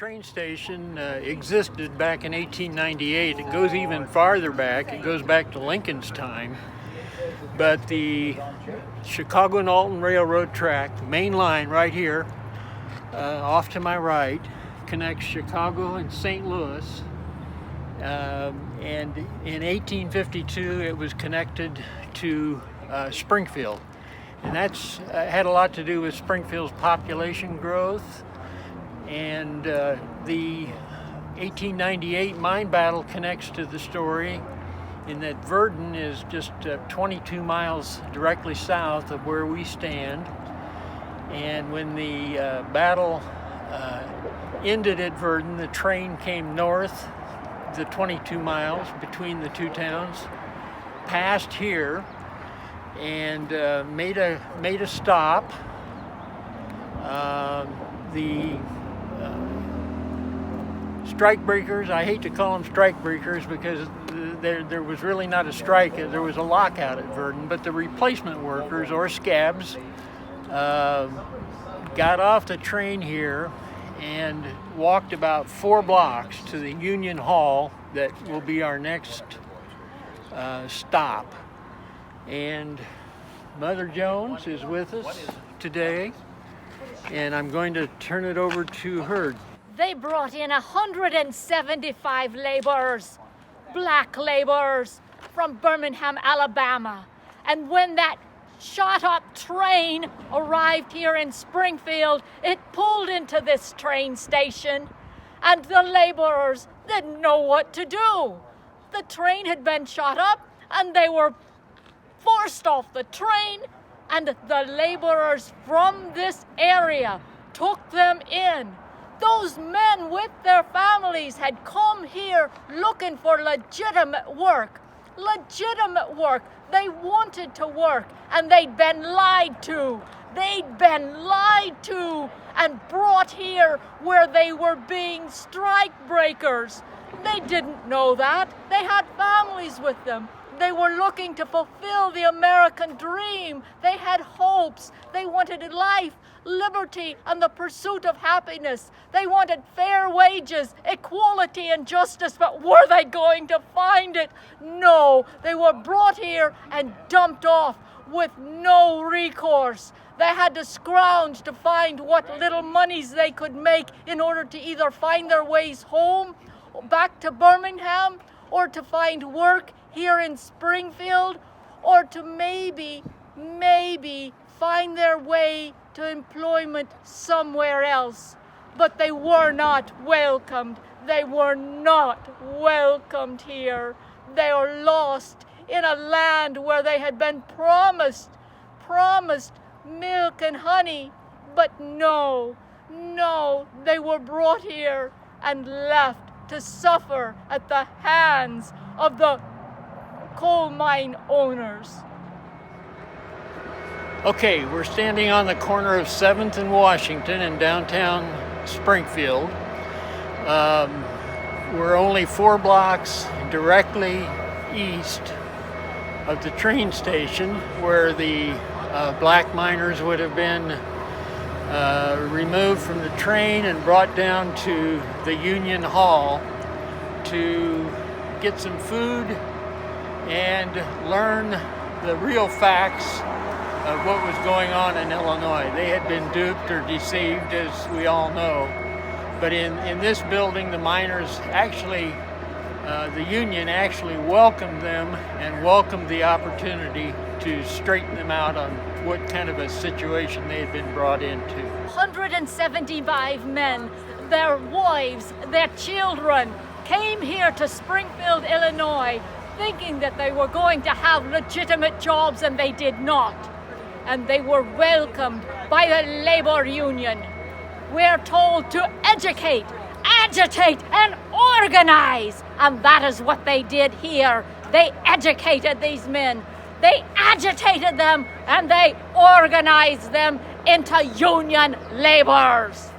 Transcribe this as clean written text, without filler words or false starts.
train station existed back in 1898. It goes even farther back. It goes back to Lincoln's time. But the Chicago and Alton Railroad track, the main line right here, off to my right, connects Chicago and St. Louis. And in 1852, it was connected to Springfield. And that's had a lot to do with Springfield's population growth. And the 1898 mine battle connects to the story in that Virden is just 22 miles directly south of where we stand. And when the battle ended at Virden, the train came north the 22 miles between the two towns, passed here, and made a stop. The strike breakers, I hate to call them strike breakers because there was really not a strike, there was a lockout at Virden, but the replacement workers, or scabs, got off the train here and walked about 4 blocks to the Union Hall that will be our next stop. And Mother Jones is with us today, and I'm going to turn it over to her. They brought in 175 laborers, black laborers from Birmingham, Alabama. And when that shot-up train arrived here in Springfield, it pulled into this train station, and the laborers didn't know what to do. The train had been shot up, and they were forced off the train, and the laborers from this area took them in. Those men with their families had come here looking for legitimate work. Legitimate work. They wanted to work, and they'd been lied to. They'd been lied to and brought here where they were being strike breakers. They didn't know that. They had families with them. They were looking to fulfill the American dream. They had hopes. They wanted life, liberty, and the pursuit of happiness. They wanted fair wages, equality, and justice, but were they going to find it? No. They were brought here and dumped off with no recourse. They had to scrounge to find what little monies they could make in order to either find their ways home, back to Birmingham, or to find work here in Springfield, or to maybe find their way to employment somewhere else. But they were not welcomed. They were not welcomed here. They were lost in a land where they had been promised milk and honey. But no, they were brought here and left to suffer at the hands of the coal mine owners. Okay, we're standing on the corner of 7th and Washington in downtown Springfield. We're only 4 blocks directly east of the train station where the black miners would have been removed from the train and brought down to the Union Hall to get some food and learn the real facts of what was going on in Illinois. They had been duped or deceived, as we all know. But in this building, the miners actually, the union actually welcomed them and welcomed the opportunity to straighten them out on what kind of a situation they had been brought into. 175 men, their wives, their children, came here to Springfield, Illinois, thinking that they were going to have legitimate jobs, and they did not. And they were welcomed by the labor union. We're told to educate, agitate, and organize. And that is what they did here. They educated these men. They agitated them, and they organized them into union laborers.